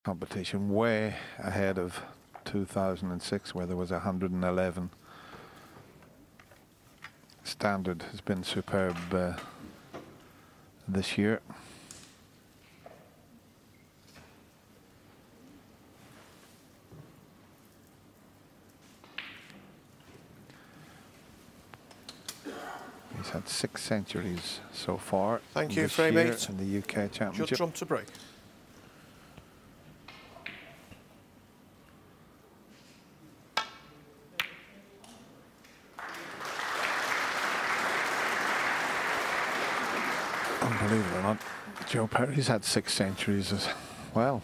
competition way ahead of 2006, where there was 111. Standard has been superb this year. He's had 6 centuries so far. Thank you, frame 8 in the UK Championship. Just drum to break. Believe it or not, Joe Perry's had 6 centuries as well.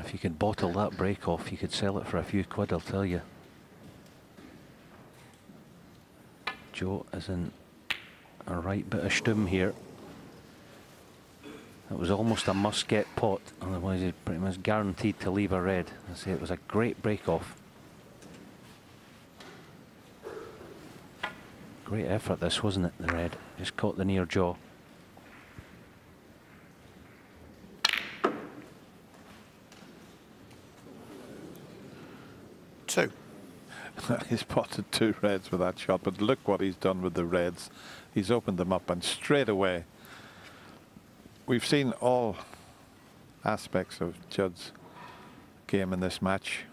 If you could bottle that break off, you could sell it for a few quid, I'll tell you. Joe is in a right bit of stoom here. It was almost a must-get pot, otherwise he's pretty much guaranteed to leave a red. I say it was a great break-off. Great effort this, wasn't it, the red? Just caught the near jaw. Two. He's potted 2 reds with that shot, but look what he's done with the reds. He's opened them up and straight away. We've seen all aspects of Judd's game in this match.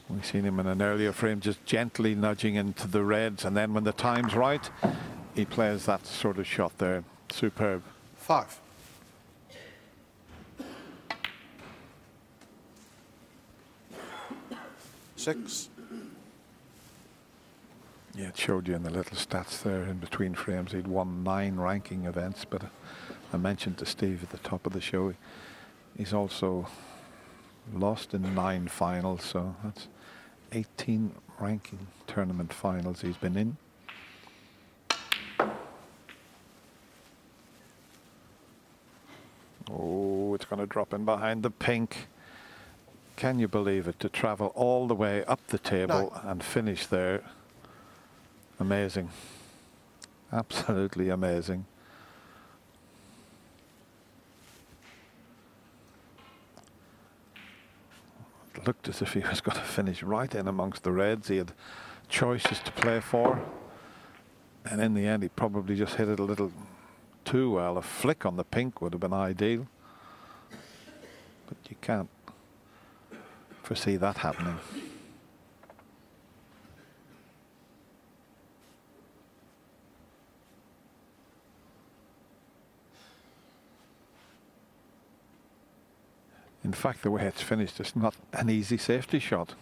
We've seen him in an earlier frame just gently nudging into the reds, and then when the time's right, he plays that sort of shot there. Superb. 5. Six. Yeah, it showed you in the little stats there in between frames. He'd won 9 ranking events, but I mentioned to Steve at the top of the show, he's also lost in 9 finals, so that's 18 ranking tournament finals he's been in. Oh, it's going to drop in behind the pink. Can you believe it? To travel all the way up the table and finish there. Amazing. Absolutely amazing. It looked as if he was going to finish right in amongst the reds. He had choices to play for. And in the end, he probably just hit it a little too well. A flick on the pink would have been ideal. But you can't foresee that happening. In fact, the way it's finished, it's not an easy safety shot.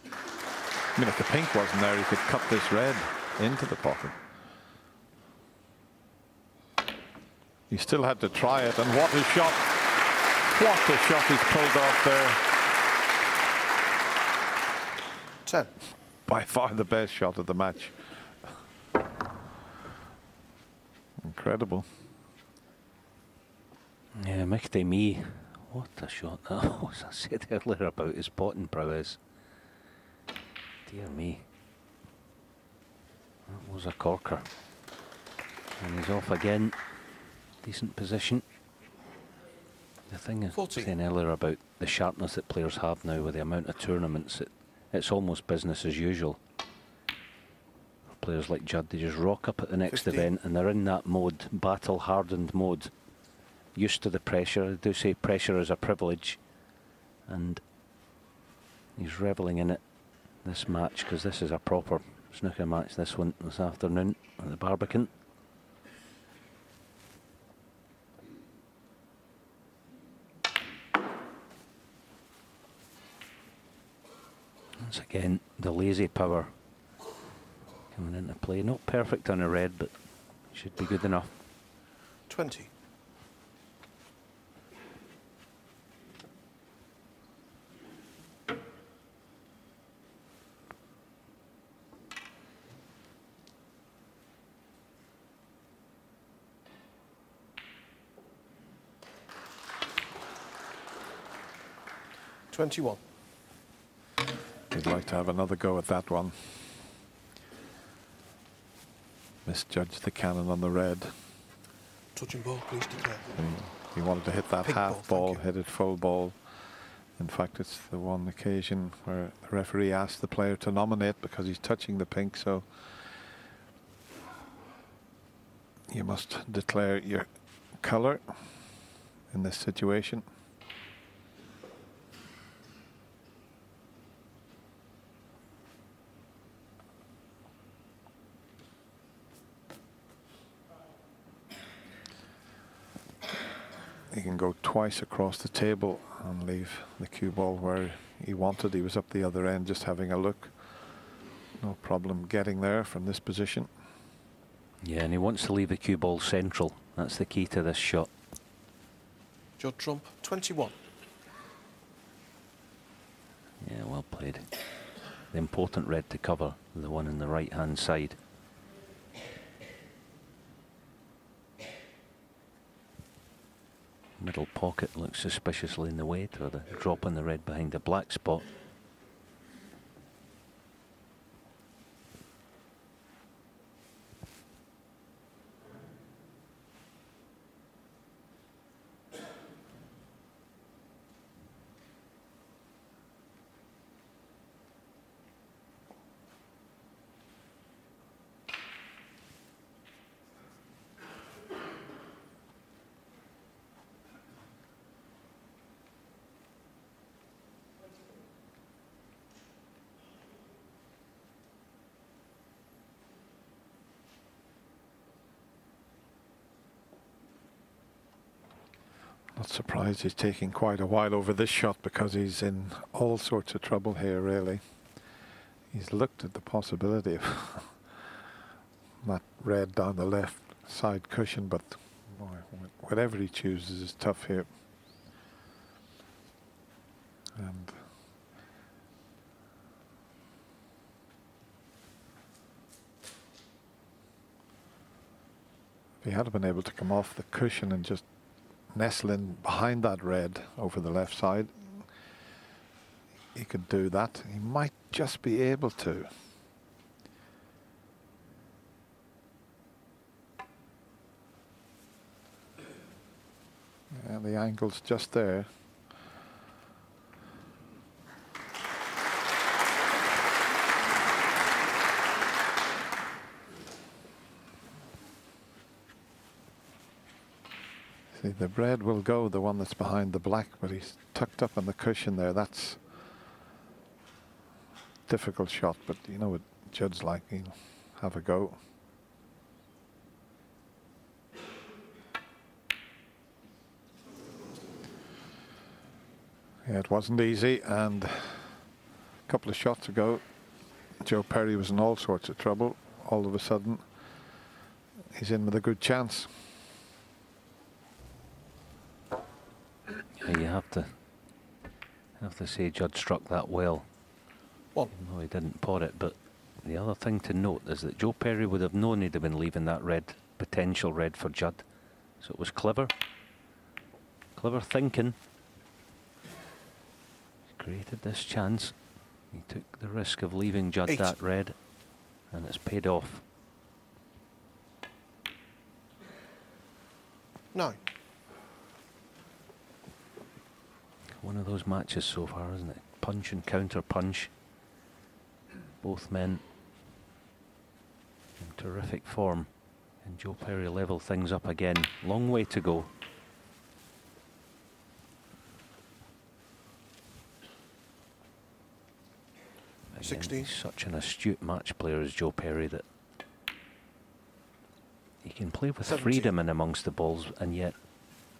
I mean, if the pink wasn't there, he could cut this red into the pocket. He still had to try it, and what a shot! What a shot he's pulled off there. 10. By far the best shot of the match. Incredible. Yeah, Michty me. What a shot that was. I said earlier about his potting prowess. Dear me. That was a corker. And he's off again. Decent position. The thing is, saying earlier about the sharpness that players have now with the amount of tournaments, it's almost business as usual. For players like Judd, they just rock up at the next 15. event and they're in that mode, battle-hardened mode, used to the pressure. I do say pressure is a privilege, and he's revelling in it this match, because this is a proper snooker match, this one, this afternoon at the Barbican. Once again, the lazy power coming into play. Not perfect on a red, but should be good enough. 20. He'd like to have another go at that one. Misjudged the cannon on the red. Touching ball, please declare. He wanted to hit that Pink half ball, ball, thank you. hit it full ball. In fact, it's the one occasion where the referee asked the player to nominate because he's touching the pink, so you must declare your colour in this situation. He can go twice across the table and leave the cue ball where he wanted. He was up the other end just having a look. No problem getting there from this position. Yeah, and he wants to leave the cue ball central. That's the key to this shot. Judd Trump, 21. Yeah, well played. The important red to cover, the one on the right-hand side. Middle pocket looks suspiciously in the way to the drop on the red behind the black spot. Not surprised he's taking quite a while over this shot because he's in all sorts of trouble here, really. He's looked at the possibility of that red down the left side cushion, but boy, whatever he chooses is tough here. And if he had been able to come off the cushion and just nestle in behind that red over the left side, he could do that. He might just be able to. Yeah, the angle's just there. See, the red will go, the one that's behind the black, but he's tucked up on the cushion there. That's a difficult shot, but you know what Judd's like, he'll have a go. Yeah, it wasn't easy, and a couple of shots ago, Joe Perry was in all sorts of trouble. All of a sudden, he's in with a good chance. Yeah, you have to say Judd struck that well. One. No, he didn't pot it, but the other thing to note is that Joe Perry would have known he'd have been leaving that red, potential red for Judd. So it was clever. Clever thinking. He's created this chance. He took the risk of leaving Judd 8. that red, and it's paid off. 9. One of those matches so far, isn't it? Punch and counter punch. Both men in terrific form. And Joe Perry level things up again. Long way to go. Again, 16. he's such an astute match player as Joe Perry that he can play with 17. freedom in amongst the balls and yet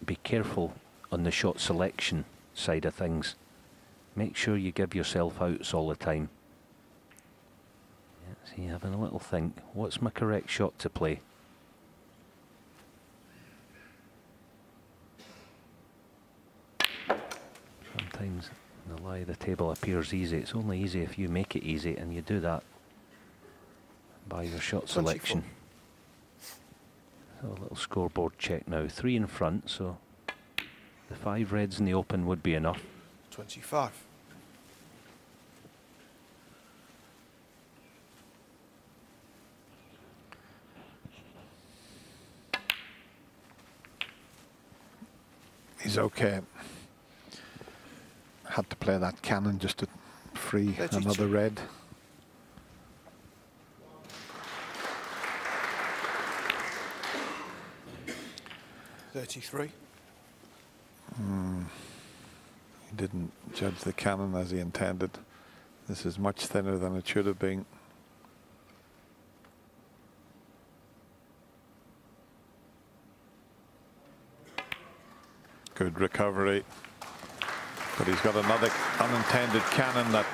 be careful on the shot selection side of things. Make sure you give yourself outs all the time. Yeah, see, having a little think, what's my correct shot to play? Sometimes the lie of the table appears easy. It's only easy if you make it easy, and you do that by your shot selection. 24. So a little scoreboard check now. 3 in front, so the 5 reds in the open would be enough. 25. he's okay. Had to play that cannon just to free 32. another red. $33. He didn't judge the cannon as he intended. This is much thinner than it should have been. Good recovery. But he's got another unintended cannon that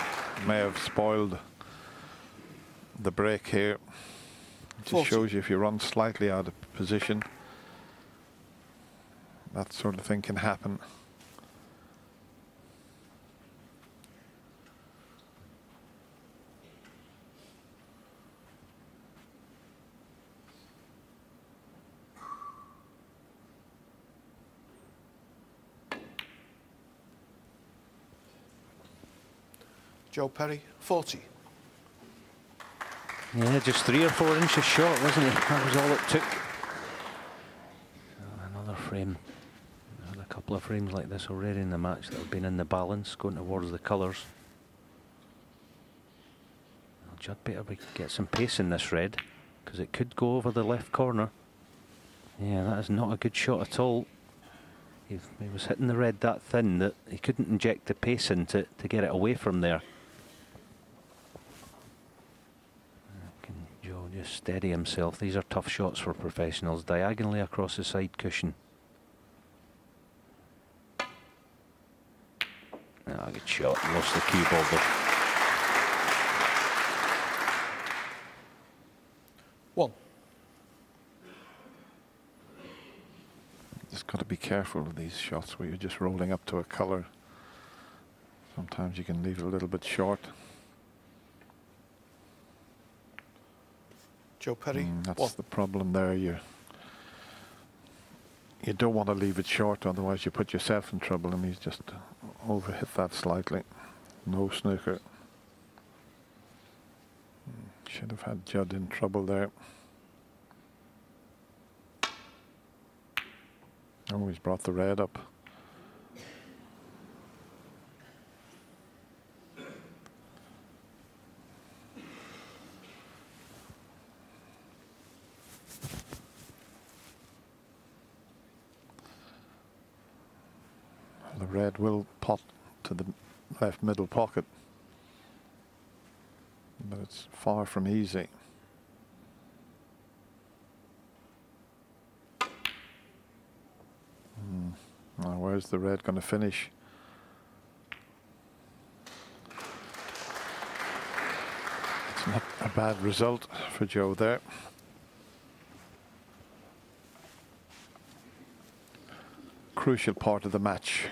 may have spoiled the break here. It just 40. shows you if you run slightly out of position, that sort of thing can happen. Joe Perry, 40. Yeah, just 3 or 4 inches short, wasn't it? That was all it took. Another frame. Had a couple of frames like this already in the match that have been in the balance, going towards the colours. Well, Judd better get some pace in this red, because it could go over the left corner. Yeah, that is not a good shot at all. He was hitting the red that thin that he couldn't inject the pace into it to get it away from there. Can Joe just steady himself? These are tough shots for professionals. Diagonally across the side cushion. Ah, good shot. Lost the cue ball though. 1. Just got to be careful of these shots where you're just rolling up to a colour. Sometimes you can leave it a little bit short. Joe Perry, That's 1. the problem there. You don't want to leave it short, otherwise you put yourself in trouble, and he's just overhit that slightly. No snooker. Should have had Judd in trouble there. Oh, he's brought the red up. The red will pot to the left middle pocket, but it's far from easy. Now, where's the red going to finish? It's not a bad result for Joe there. Crucial part of the match.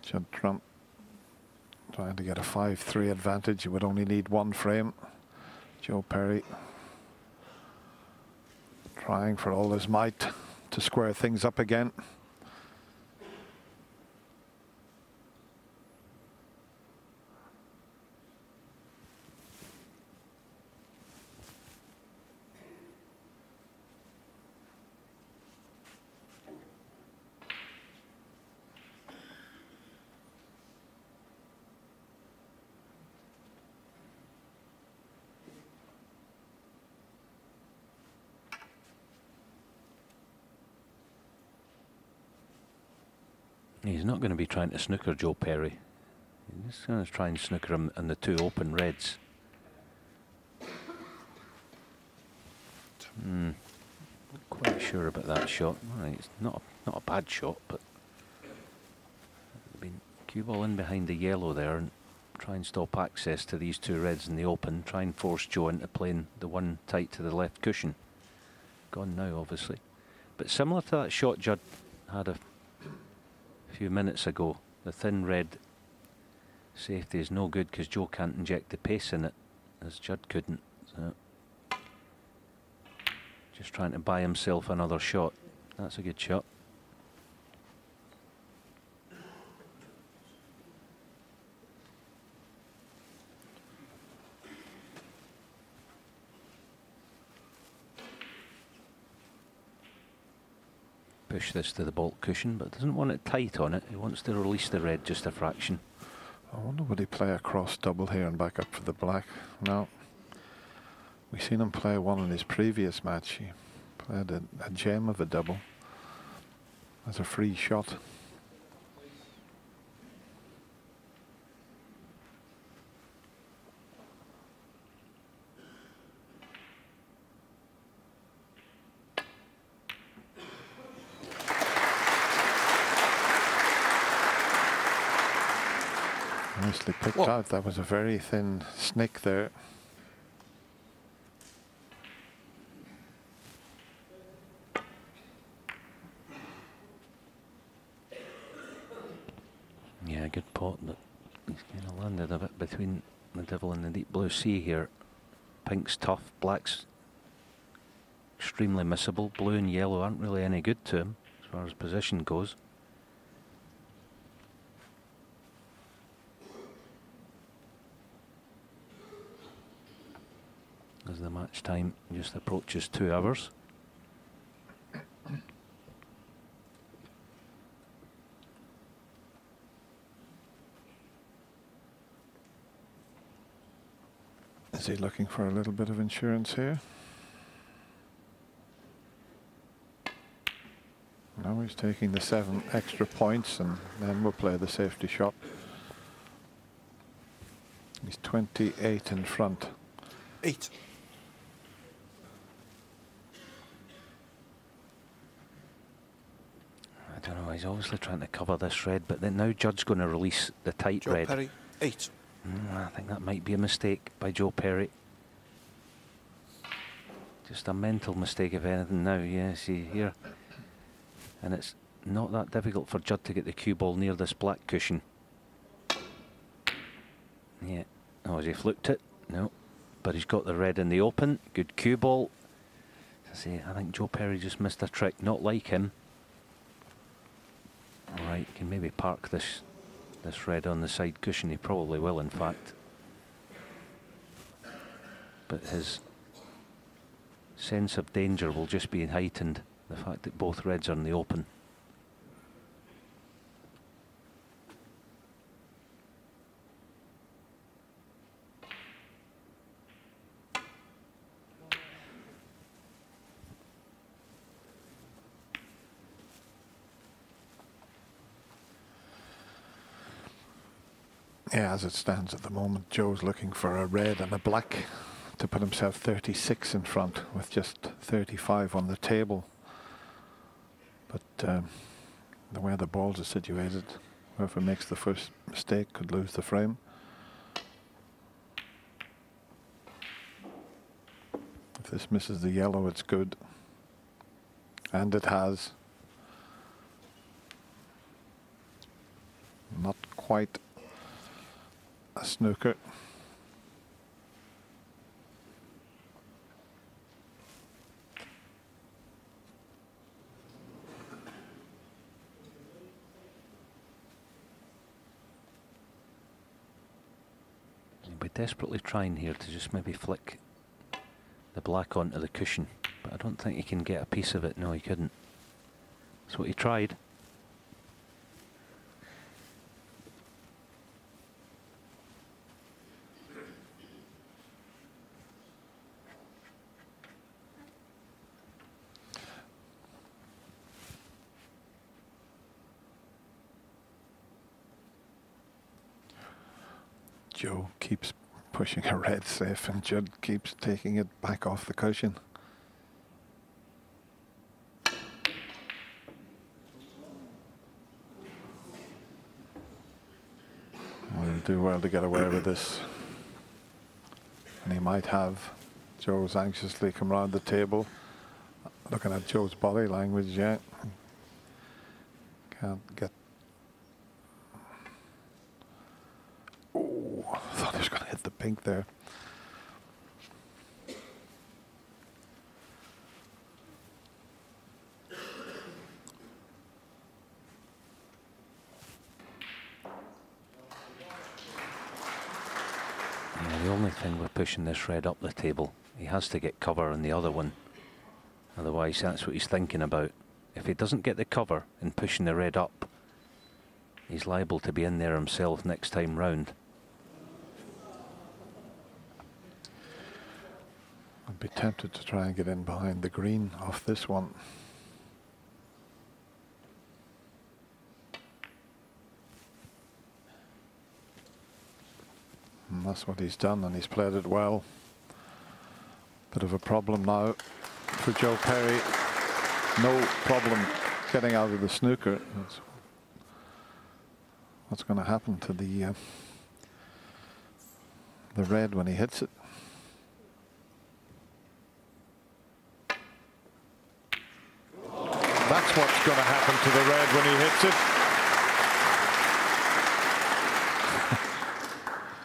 Judd Trump trying to get a 5-3 advantage. He would only need 1 frame. Joe Perry trying for all his might to square things up again. He's not going to be trying to snooker Joe Perry. He's just going to try and snooker him on the 2 open reds. Not quite sure about that shot. Right, it's not a bad shot, but been cue ball in behind the yellow there and try and stop access to these 2 reds in the open. Try and force Joe into playing the one tight to the left cushion. Gone now, obviously, but similar to that shot Judd had a few minutes ago. The thin red safety is no good because Joe can't inject the pace in it, as Judd couldn't. So just trying to buy himself another shot. That's a good shot. push this to the baulk cushion, but doesn't want it tight on it. He wants to release the red just a fraction. I wonder would he play a cross double here and back up for the black? No. We've seen him play one in his previous match. He played a gem of a double as a free shot. Nicely picked out. That was a very thin snick there. Yeah, good pot, but he's kind of landed a bit between the devil and the deep blue sea here. Pink's tough, black's extremely missable. Blue and yellow aren't really any good to him as far as position goes. As the match time just approaches 2 hours. Is he looking for a little bit of insurance here? Now he's taking the 7 extra points and then we'll play the safety shot. He's 28 in front. 8. I don't know, he's obviously trying to cover this red, but then now Judd's going to release the tight Joe red. Perry, 8. I think that might be a mistake by Joe Perry. Just a mental mistake if anything now, yeah, see here. And it's not that difficult for Judd to get the cue ball near this black cushion. Yeah, oh, has he fluked it? No, but he's got the red in the open. Good cue ball. I think Joe Perry just missed a trick, not like him. Alright, can maybe park this red on the side cushion. He probably will, in fact. But his sense of danger will just be heightened. The fact that both reds are in the open. Yeah, as it stands at the moment, Joe's looking for a red and a black to put himself 36 in front with just 35 on the table. But the way the balls are situated, whoever makes the first mistake could lose the frame. If this misses the yellow, it's good. And it has. Not quite a snooker. He'll be desperately trying here to just maybe flick the black onto the cushion, but I don't think he can get a piece of it. No, he couldn't. That's what he tried. Joe keeps pushing a red safe and Judd keeps taking it back off the cushion. Well, he'll do well to get away with this. And he might have. Joe's anxiously come round the table. Looking at Joe's body language, yeah. Can't get. Oh, I thought he was going to hit the pink there. Yeah, the only thing with pushing this red up the table, he has to get cover on the other one. Otherwise, that's what he's thinking about. if he doesn't get the cover in pushing the red up, he's liable to be in there himself next time round. I'd be tempted to try and get in behind the green off this one. And that's what he's done, and he's played it well. Bit of a problem now for Joe Perry. No problem getting out of the snooker. That's what's going to happen to the red when he hits it. That's what's going to happen to the red when he hits it.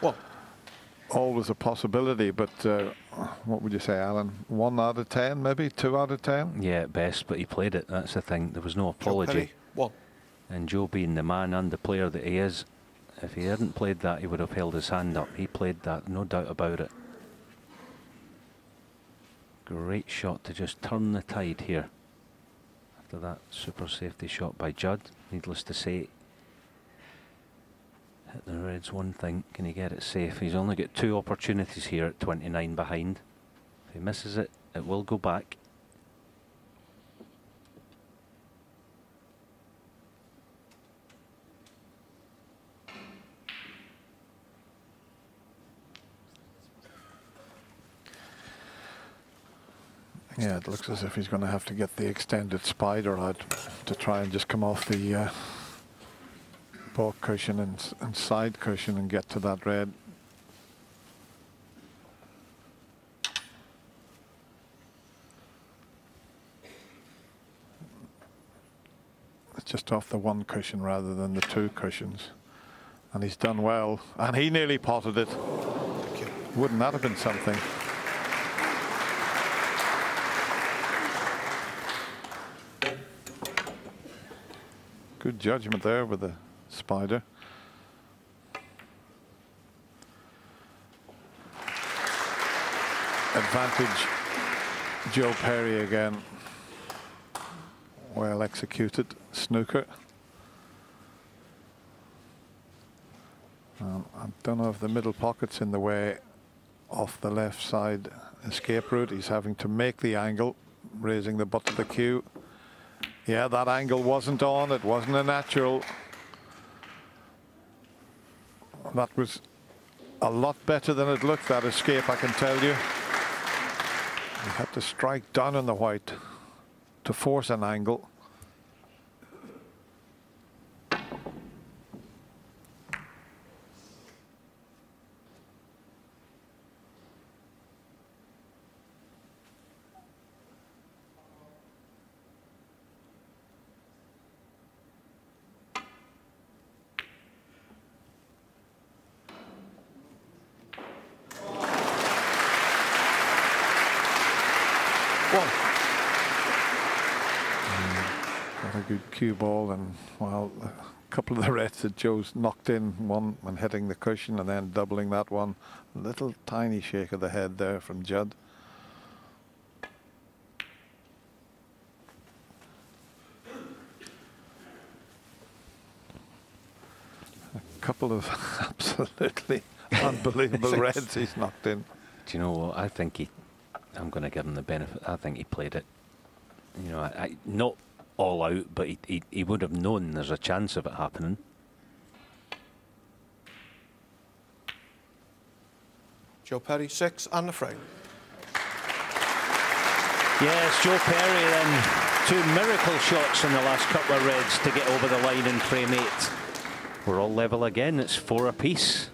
Well, always a possibility, but what would you say, Alan? 1 out of 10, maybe 2 out of 10? Yeah, at best, but he played it. That's the thing. There was no apology. Joe Perry, 1. And Joe, being the man and the player that he is, if he hadn't played that, he would have held his hand up. He played that, no doubt about it. Great shot to just turn the tide here. After that super safety shot by Judd, needless to say. Hit the red's one thing, can he get it safe? He's only got 2 opportunities here at 29 behind. If he misses it, it will go back. Yeah, it looks as if he's going to have to get the extended spider out to try and just come off the baulk cushion and side cushion and get to that red. It's just off the 1 cushion rather than the 2 cushions. And he's done well. And he nearly potted it. Wouldn't that have been something? Good judgment there with the spider. Advantage Joe Perry again. Well executed snooker. I don't know if the middle pocket's in the way off the left side escape route. He's having to make the angle, raising the butt of the cue. Yeah, that angle wasn't on. It wasn't a natural. That was a lot better than it looked, that escape, I can tell you. He had to strike down on the white to force an angle. Cue ball, and well, a couple of the reds that Joe's knocked in, one when hitting the cushion and then doubling that one. A little tiny shake of the head there from Judd. A couple of absolutely unbelievable reds he's knocked in. Do you know what? I think I'm going to give him the benefit. I think he played it. You know, not all out, but he would have known there's a chance of it happening. Joe Perry, 6 and the frame. Yes, Joe Perry then 2 miracle shots in the last couple of reds to get over the line in frame 8. We're all level again. It's 4 apiece.